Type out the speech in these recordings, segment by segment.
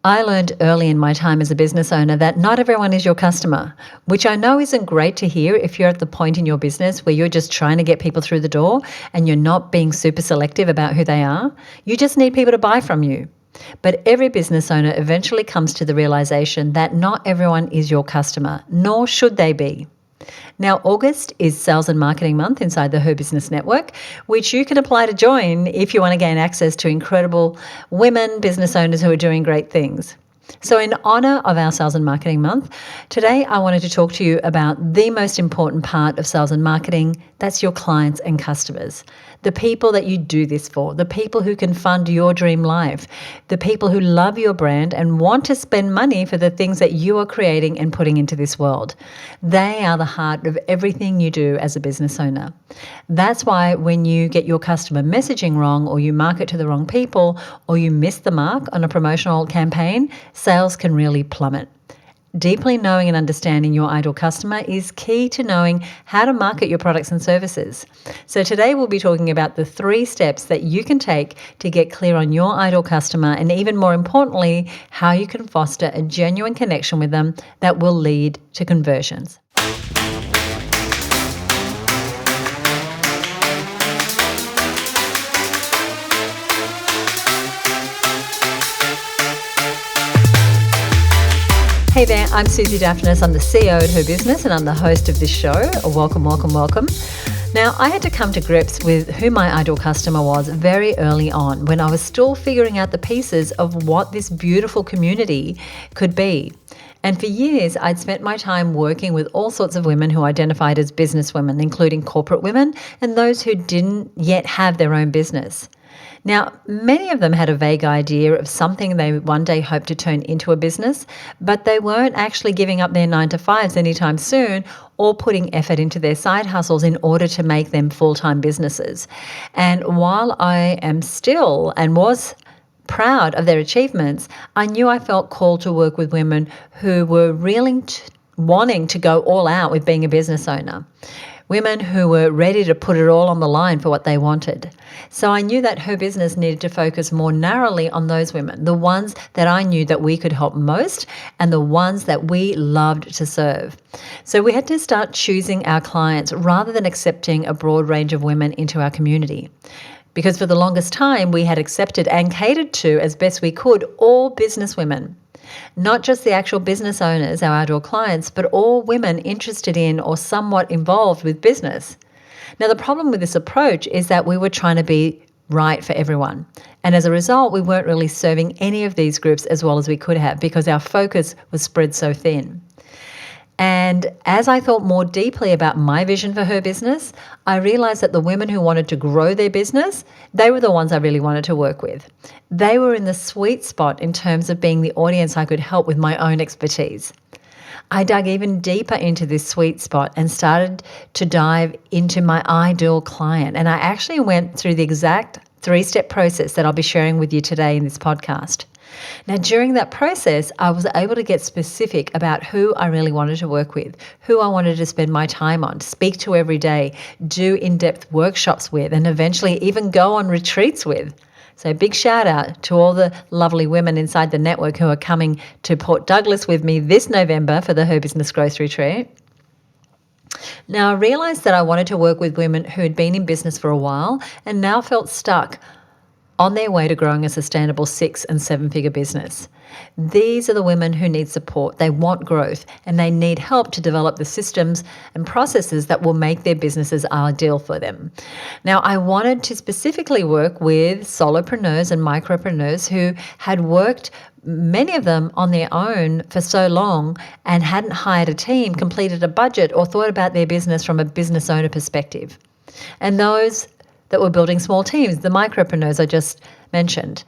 I learned early in my time as a business owner that not everyone is your customer, which I know isn't great to hear if you're at the point in your business where you're just trying to get people through the door and you're not being super selective about who they are. You just need people to buy from you. But every business owner eventually comes to the realization that not everyone is your customer, nor should they be. Now, August is Sales and Marketing Month inside the Her Business Network, which you can apply to join if you want to gain access to incredible women business owners who are doing great things. So in honour of our Sales and Marketing Month, today I wanted to talk to you about the most important part of sales and marketing. That's your clients and customers. The people that you do this for, the people who can fund your dream life, the people who love your brand and want to spend money for the things that you are creating and putting into this world. They are the heart of everything you do as a business owner. That's why when you get your customer messaging wrong, or you market to the wrong people, or you miss the mark on a promotional campaign, sales can really plummet. Deeply knowing and understanding your ideal customer is key to knowing how to market your products and services. So today we'll be talking about the 3 steps that you can take to get clear on your ideal customer, and even more importantly, how you can foster a genuine connection with them that will lead to conversions. Hey there, I'm Susie Daphnis. I'm the CEO at Her Business and I'm the host of this show. Welcome, welcome, welcome. Now, I had to come to grips with who my ideal customer was very early on, when I was still figuring out the pieces of what this beautiful community could be. And for years, I'd spent my time working with all sorts of women who identified as business women, including corporate women and those who didn't yet have their own business. Now, many of them had a vague idea of something they one day hoped to turn into a business, but they weren't actually giving up their 9-to-5s anytime soon or putting effort into their side hustles in order to make them full-time businesses. And while I am still and was proud of their achievements, I knew I felt called to work with women who were really wanting to go all out with being a business owner. Women who were ready to put it all on the line for what they wanted. So I knew that Her Business needed to focus more narrowly on those women, the ones that I knew that we could help most and the ones that we loved to serve. So we had to start choosing our clients rather than accepting a broad range of women into our community. Because for the longest time, we had accepted and catered to, as best we could, all business women. Not just the actual business owners, our ideal clients, but all women interested in or somewhat involved with business. Now, the problem with this approach is that we were trying to be right for everyone. And as a result, we weren't really serving any of these groups as well as we could have because our focus was spread so thin. And as I thought more deeply about my vision for Her Business, I realized that the women who wanted to grow their business, they were the ones I really wanted to work with. They were in the sweet spot in terms of being the audience I could help with my own expertise. I dug even deeper into this sweet spot and started to dive into my ideal client. And I actually went through the exact 3-step process that I'll be sharing with you today in this podcast. Now, during that process, I was able to get specific about who I really wanted to work with, who I wanted to spend my time on, speak to every day, do in-depth workshops with, and eventually even go on retreats with. So big shout out to all the lovely women inside the network who are coming to Port Douglas with me this November for the Her Business Growth Retreat. Now, I realised that I wanted to work with women who had been in business for a while and now felt stuck on their way to growing a sustainable 6- and 7-figure business. These are the women who need support. They want growth and they need help to develop the systems and processes that will make their businesses ideal for them. Now, I wanted to specifically work with solopreneurs and micropreneurs who had worked, many of them on their own for so long and hadn't hired a team, completed a budget, or thought about their business from a business owner perspective. And those that were building small teams, the micropreneurs I just mentioned.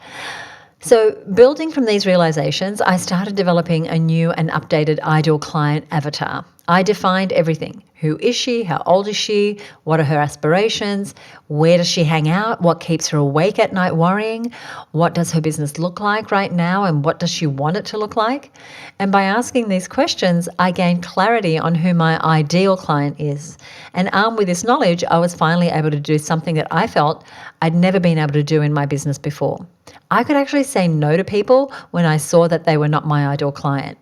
So building from these realizations, I started developing a new and updated ideal client avatar. I defined everything. Who is she? How old is she? What are her aspirations? Where does she hang out? What keeps her awake at night worrying? What does her business look like right now? And what does she want it to look like? And by asking these questions, I gained clarity on who my ideal client is. And armed with this knowledge, I was finally able to do something that I felt I'd never been able to do in my business before. I could actually say no to people when I saw that they were not my ideal client.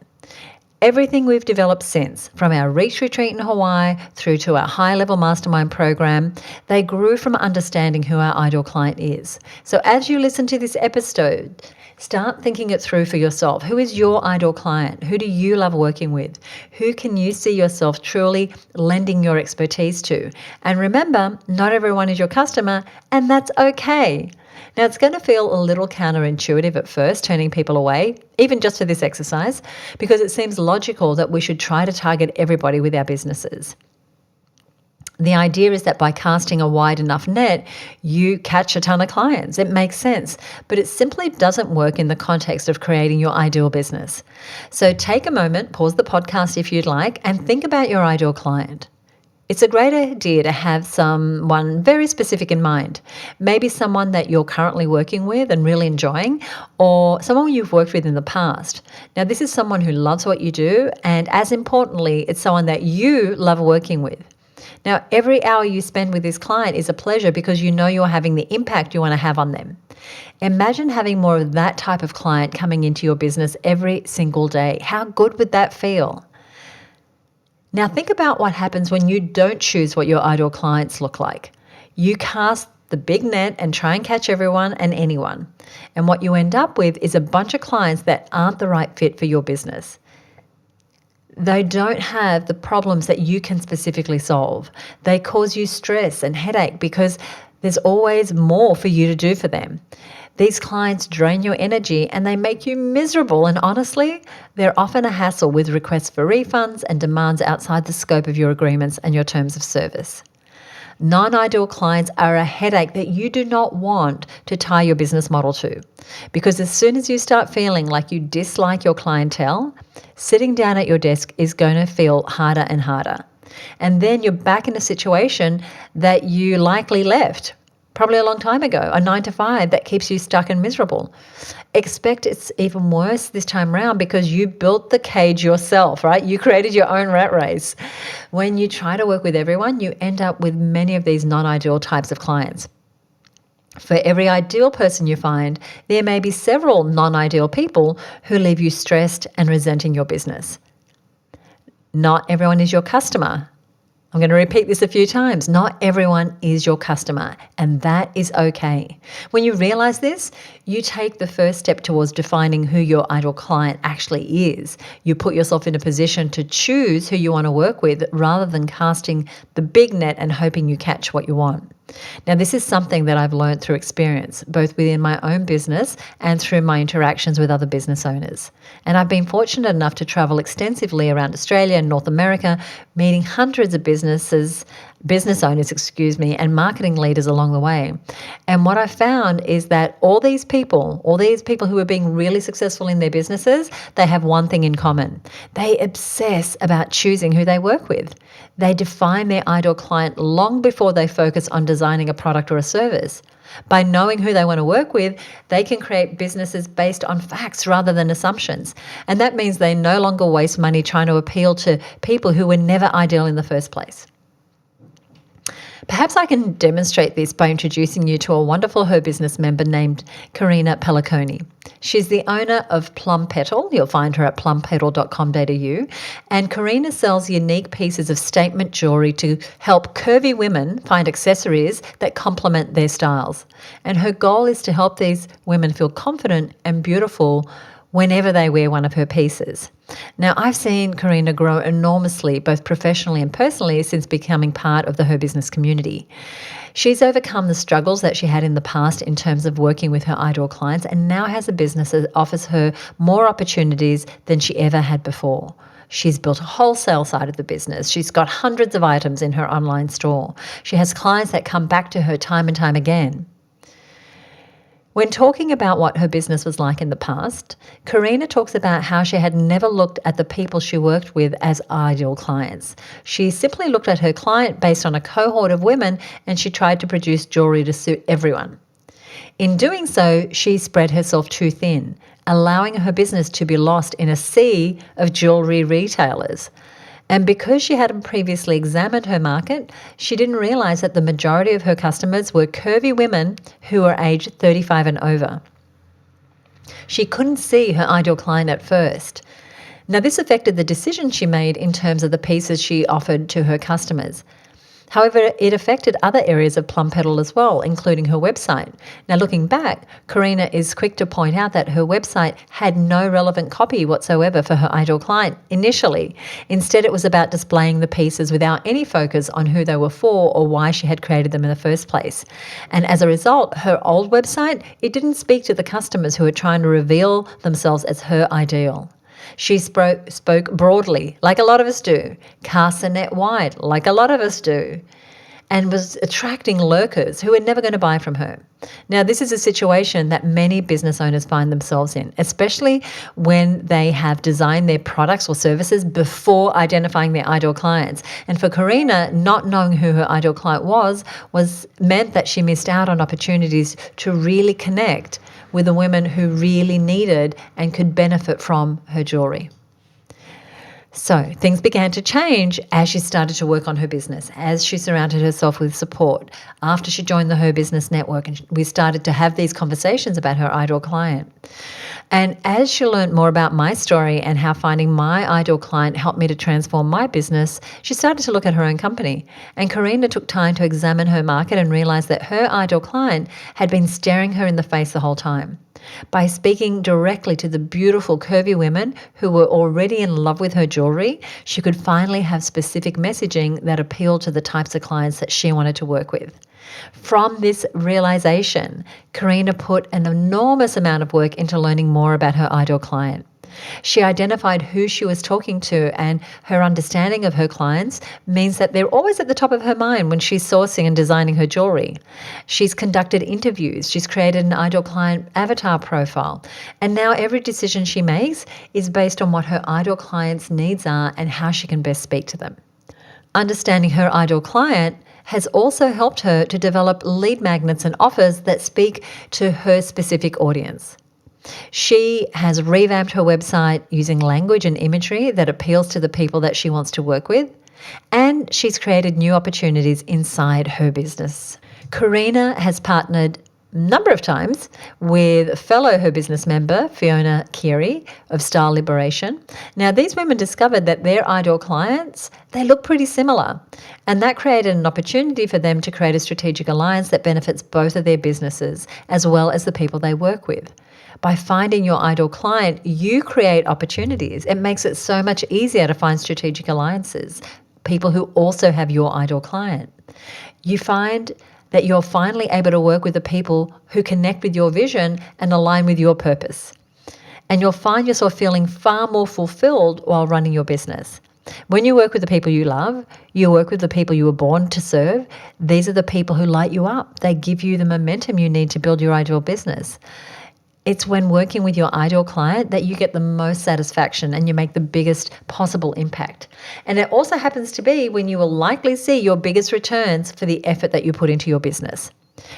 Everything we've developed since, from our Reach Retreat in Hawaii through to our high-level mastermind program, they grew from understanding who our ideal client is. So as you listen to this episode, start thinking it through for yourself. Who is your ideal client? Who do you love working with? Who can you see yourself truly lending your expertise to? And remember, not everyone is your customer, and that's okay. Now, it's going to feel a little counterintuitive at first, turning people away, even just for this exercise, because it seems logical that we should try to target everybody with our businesses. The idea is that by casting a wide enough net, you catch a ton of clients. It makes sense, but it simply doesn't work in the context of creating your ideal business. So take a moment, pause the podcast if you'd like, and think about your ideal client. It's a great idea to have someone very specific in mind. Maybe someone that you're currently working with and really enjoying, or someone you've worked with in the past. Now, this is someone who loves what you do, and as importantly, it's someone that you love working with. Now, every hour you spend with this client is a pleasure because you know you're having the impact you want to have on them. Imagine having more of that type of client coming into your business every single day. How good would that feel? Now think about what happens when you don't choose what your ideal clients look like. You cast the big net and try and catch everyone and anyone. And what you end up with is a bunch of clients that aren't the right fit for your business. They don't have the problems that you can specifically solve. They cause you stress and headache because there's always more for you to do for them. These clients drain your energy and they make you miserable, and honestly, they're often a hassle with requests for refunds and demands outside the scope of your agreements and your terms of service. Non-ideal clients are a headache that you do not want to tie your business model to, because as soon as you start feeling like you dislike your clientele, sitting down at your desk is going to feel harder and harder. And then you're back in a situation that you likely left probably a long time ago, a 9-to-5 that keeps you stuck and miserable. Expect it's even worse this time around because you built the cage yourself, right? You created your own rat race. When you try to work with everyone, you end up with many of these non-ideal types of clients. For every ideal person you find, there may be several non-ideal people who leave you stressed and resenting your business. Not everyone is your customer. I'm going to repeat this a few times. Not everyone is your customer, and that is okay. When you realize this, you take the first step towards defining who your ideal client actually is. You put yourself in a position to choose who you want to work with rather than casting the big net and hoping you catch what you want. Now, this is something that I've learned through experience, both within my own business and through my interactions with other business owners. And I've been fortunate enough to travel extensively around Australia and North America, meeting hundreds of business owners, and marketing leaders along the way. And what I found is that all these people who are being really successful in their businesses, they have one thing in common. They obsess about choosing who they work with. They define their ideal client long before they focus on designing a product or a service. By knowing who they want to work with, they can create businesses based on facts rather than assumptions. And that means they no longer waste money trying to appeal to people who were never ideal in the first place. Perhaps I can demonstrate this by introducing you to a wonderful Her Business member named Karina Pelliconi. She's the owner of Plum Petal. You'll find her at plumpetal.com.au. And Karina sells unique pieces of statement jewelry to help curvy women find accessories that complement their styles. And her goal is to help these women feel confident and beautiful whenever they wear one of her pieces. Now, I've seen Karina grow enormously, both professionally and personally, since becoming part of the Her Business community. She's overcome the struggles that she had in the past in terms of working with her ideal clients and now has a business that offers her more opportunities than she ever had before. She's built a wholesale side of the business. She's got hundreds of items in her online store. She has clients that come back to her time and time again. When talking about what her business was like in the past, Karina talks about how she had never looked at the people she worked with as ideal clients. She simply looked at her client based on a cohort of women, and she tried to produce jewellery to suit everyone. In doing so, she spread herself too thin, allowing her business to be lost in a sea of jewellery retailers. And because she hadn't previously examined her market, she didn't realise that the majority of her customers were curvy women who were aged 35 and over. She couldn't see her ideal client at first. Now, this affected the decisions she made in terms of the pieces she offered to her customers. However, it affected other areas of Plum Petal as well, including her website. Now, looking back, Karina is quick to point out that her website had no relevant copy whatsoever for her ideal client initially. Instead, it was about displaying the pieces without any focus on who they were for or why she had created them in the first place. And as a result, her old website, it didn't speak to the customers who were trying to reveal themselves as her ideal. She spoke broadly, like a lot of us do, cast the net wide, like a lot of us do, and was attracting lurkers who were never going to buy from her. Now, this is a situation that many business owners find themselves in, especially when they have designed their products or services before identifying their ideal clients. And for Karina, not knowing who her ideal client was meant that she missed out on opportunities to really connect with the women who really needed and could benefit from her jewellery. So things began to change as she started to work on her business, as she surrounded herself with support. After she joined the Her Business Network, and we started to have these conversations about her ideal client. And as she learned more about my story and how finding my ideal client helped me to transform my business, she started to look at her own company. And Karina took time to examine her market and realised that her ideal client had been staring her in the face the whole time. By speaking directly to the beautiful curvy women who were already in love with her jewellery, she could finally have specific messaging that appealed to the types of clients that she wanted to work with. From this realisation, Karina put an enormous amount of work into learning more about her ideal client. She identified who she was talking to, and her understanding of her clients means that they're always at the top of her mind when she's sourcing and designing her jewellery. She's conducted interviews, she's created an ideal client avatar profile, and now every decision she makes is based on what her ideal client's needs are and how she can best speak to them. Understanding her ideal client has also helped her to develop lead magnets and offers that speak to her specific audience. She has revamped her website using language and imagery that appeals to the people that she wants to work with, and she's created new opportunities inside her business. Karina has partnered a number of times with fellow Her Business member, Fiona Keary of Style Liberation. Now, these women discovered that their ideal clients, they look pretty similar, and that created an opportunity for them to create a strategic alliance that benefits both of their businesses as well as the people they work with. By finding your ideal client, you create opportunities. It makes it so much easier to find strategic alliances, people who also have your ideal client. You find that you're finally able to work with the people who connect with your vision and align with your purpose. And you'll find yourself feeling far more fulfilled while running your business. When you work with the people you love, you work with the people you were born to serve. These are the people who light you up. They give you the momentum you need to build your ideal business. It's when working with your ideal client that you get the most satisfaction and you make the biggest possible impact. And it also happens to be when you will likely see your biggest returns for the effort that you put into your business.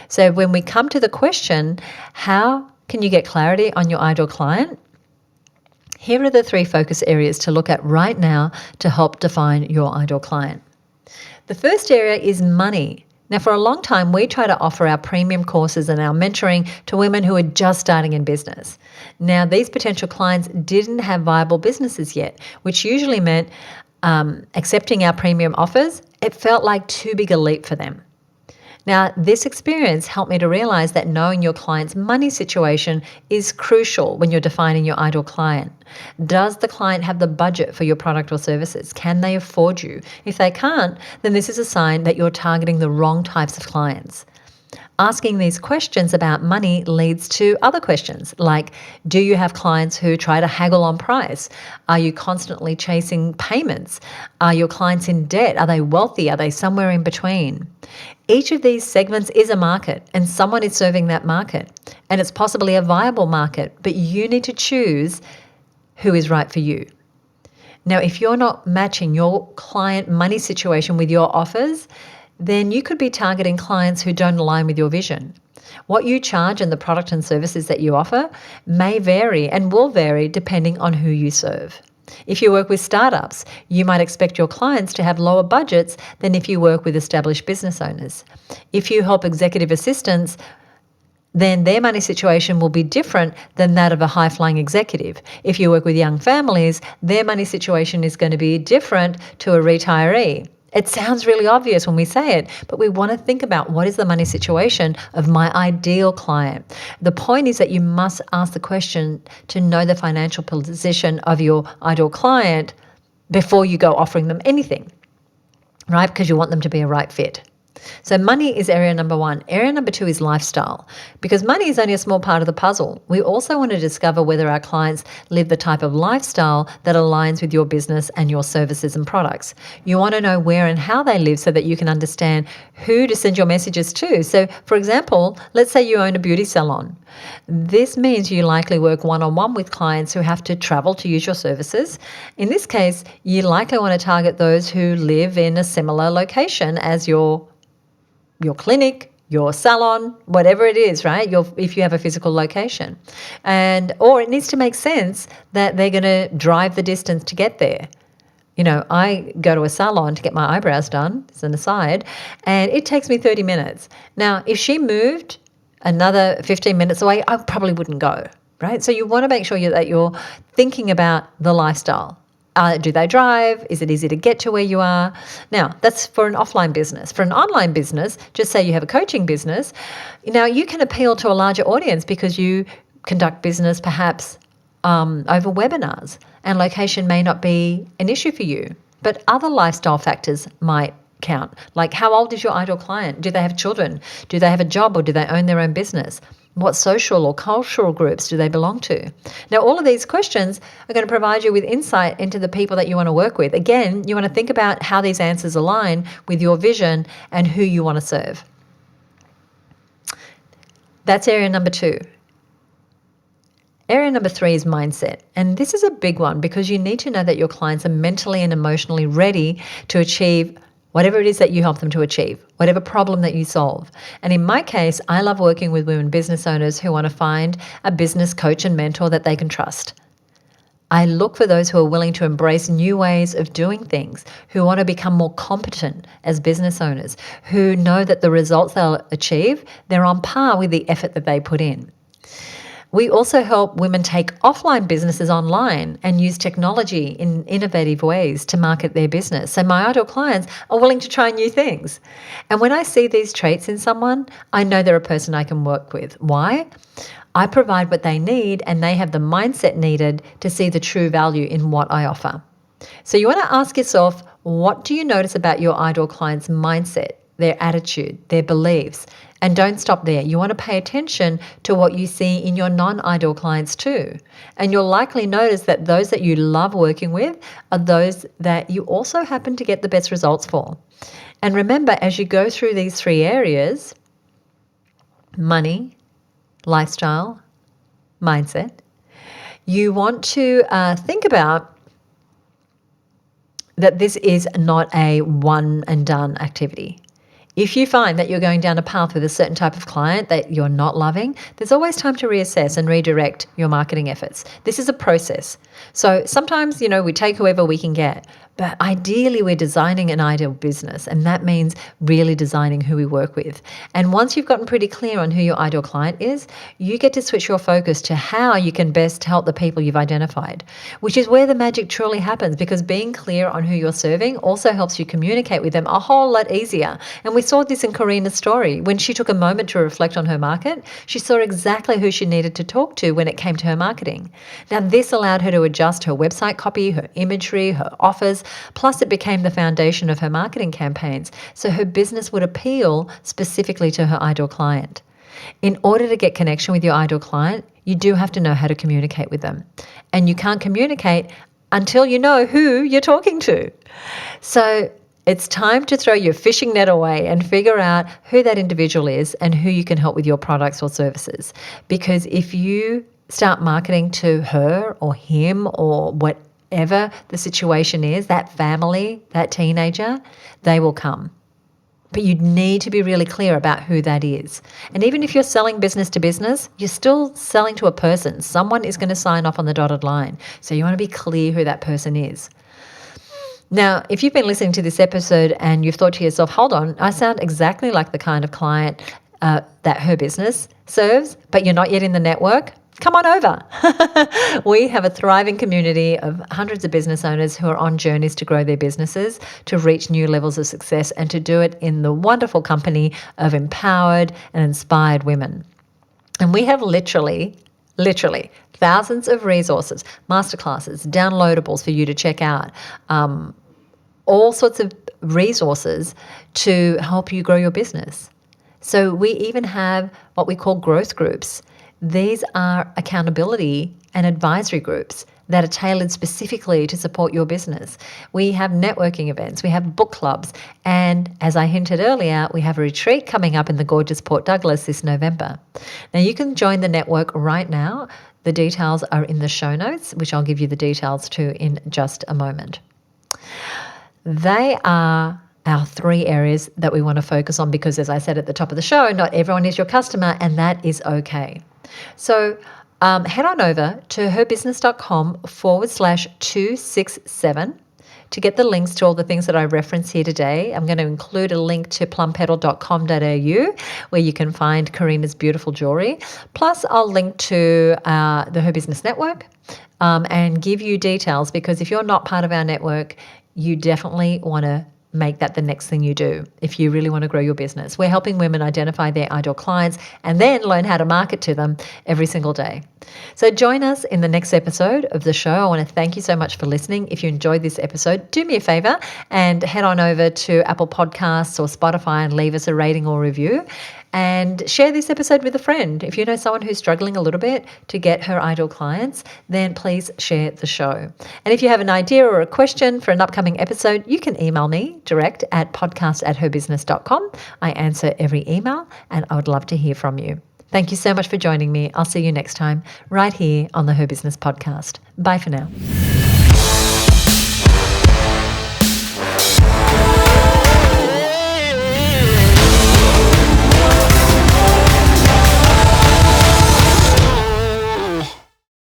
So when we come to the question, how can you get clarity on your ideal client? Here are the 3 focus areas to look at right now to help define your ideal client. The first area is money. Now, for a long time, we try to offer our premium courses and our mentoring to women who are just starting in business. Now, these potential clients didn't have viable businesses yet, which usually meant accepting our premium offers. It felt like too big a leap for them. Now, this experience helped me to realize that knowing your client's money situation is crucial when you're defining your ideal client. Does the client have the budget for your product or services? Can they afford you? If they can't, then this is a sign that you're targeting the wrong types of clients. Asking these questions about money leads to other questions like, do you have clients who try to haggle on price? Are you constantly chasing payments? Are your clients in debt? Are they wealthy? Are they somewhere in between? Each of these segments is a market, and someone is serving that market, and it's possibly a viable market, but you need to choose who is right for you. Now, if you're not matching your client money situation with your offers, then you could be targeting clients who don't align with your vision. What you charge and the product and services that you offer may vary and will vary depending on who you serve. If you work with startups, you might expect your clients to have lower budgets than if you work with established business owners. If you help executive assistants, then their money situation will be different than that of a high-flying executive. If you work with young families, their money situation is going to be different to a retiree. It sounds really obvious when we say it, but we want to think about what is the money situation of my ideal client. The point is that you must ask the question to know the financial position of your ideal client before you go offering them anything, right? Because you want them to be a right fit. So money is area number one. Area number two is lifestyle. Because money is only a small part of the puzzle. We also want to discover whether our clients live the type of lifestyle that aligns with your business and your services and products. You want to know where and how they live so that you can understand who to send your messages to. So, for example, let's say you own a beauty salon. This means you likely work one-on-one with clients who have to travel to use your services. In this case, you likely want to target those who live in a similar location as your clinic, your salon, whatever it is, right? If you have a physical location. Or it needs to make sense that they're going to drive the distance to get there. You know, I go to a salon to get my eyebrows done, as an aside, and it takes me 30 minutes. Now, if she moved another 15 minutes away, I probably wouldn't go, right? So you want to make sure that you're thinking about the lifestyle. Do they drive? Is it easy to get to where you are? Now, that's for an offline business. For an online business, just say you have a coaching business, now you can appeal to a larger audience because you conduct business perhaps over webinars, and location may not be an issue for you. But other lifestyle factors might count, like how old is your ideal client? Do they have children? Do they have a job, or do they own their own business? What social or cultural groups do they belong to? Now, all of these questions are going to provide you with insight into the people that you want to work with. Again, you want to think about how these answers align with your vision and who you want to serve. That's area number two. Area number three is mindset. And this is a big one because you need to know that your clients are mentally and emotionally ready to achieve whatever it is that you help them to achieve, whatever problem that you solve. And in my case, I love working with women business owners who want to find a business coach and mentor that they can trust. I look for those who are willing to embrace new ways of doing things, who want to become more competent as business owners, who know that the results they'll achieve, they're on par with the effort that they put in. We also help women take offline businesses online and use technology in innovative ways to market their business. So my ideal clients are willing to try new things. And when I see these traits in someone, I know they're a person I can work with. Why? I provide what they need, and they have the mindset needed to see the true value in what I offer. So you want to ask yourself, what do you notice about your ideal client's mindset, their attitude, their beliefs? And don't stop there. You want to pay attention to what you see in your non-ideal clients too. And you'll likely notice that those that you love working with are those that you also happen to get the best results for. And remember, as you go through these three areas, money, lifestyle, mindset, you want to think about that this is not a one and done activity. If you find that you're going down a path with a certain type of client that you're not loving, there's always time to reassess and redirect your marketing efforts. This is a process. So sometimes, we take whoever we can get, but ideally we're designing an ideal business, and that means really designing who we work with. And once you've gotten pretty clear on who your ideal client is, you get to switch your focus to how you can best help the people you've identified, which is where the magic truly happens, because being clear on who you're serving also helps you communicate with them a whole lot easier. And we saw this in Karina's story. When she took a moment to reflect on her market, she saw exactly who she needed to talk to when it came to her marketing. Now, this allowed her to adjust her website copy, her imagery, her offers, business. Plus, it became the foundation of her marketing campaigns. So her business would appeal specifically to her ideal client. In order to get connection with your ideal client, you do have to know how to communicate with them. And you can't communicate until you know who you're talking to. So it's time to throw your fishing net away and figure out who that individual is and who you can help with your products or services. Because if you start marketing to her or him or whatever the situation is, that family, that teenager, they will come. But you need to be really clear about who that is. And even if you're selling business to business, you're still selling to a person. Someone is going to sign off on the dotted line. So you want to be clear who that person is. Now, if you've been listening to this episode and you've thought to yourself, hold on, I sound exactly like the kind of client that her business serves, but you're not yet in the network, come on over. We have a thriving community of hundreds of business owners who are on journeys to grow their businesses, to reach new levels of success, and to do it in the wonderful company of empowered and inspired women. And we have literally thousands of resources, masterclasses, downloadables for you to check out, all sorts of resources to help you grow your business. So we even have what we call growth groups. These are accountability and advisory groups that are tailored specifically to support your business. We have networking events, we have book clubs, and as I hinted earlier, we have a retreat coming up in the gorgeous Port Douglas this November. Now you can join the network right now. The details are in the show notes, which I'll give you the details to in just a moment. They are our 3 areas that we want to focus on because, as I said at the top of the show, not everyone is your customer, and that is okay. So head on over to herbusiness.com/267 to get the links to all the things that I reference here today. I'm going to include a link to plumpetal.com.au where you can find Karina's beautiful jewelry. Plus, I'll link to the Her Business Network and give you details, because if you're not part of our network, you definitely want to make that the next thing you do if you really want to grow your business. We're helping women identify their ideal clients and then learn how to market to them every single day. So join us in the next episode of the show. I want to thank you so much for listening. If you enjoyed this episode, do me a favor and head on over to Apple Podcasts or Spotify and leave us a rating or review. And share this episode with a friend. If you know someone who's struggling a little bit to get her ideal clients, then please share the show. And if you have an idea or a question for an upcoming episode, you can email me direct at podcast@herbusiness.com. I answer every email and I would love to hear from you. Thank you so much for joining me. I'll see you next time right here on the Her Business Podcast. Bye for now.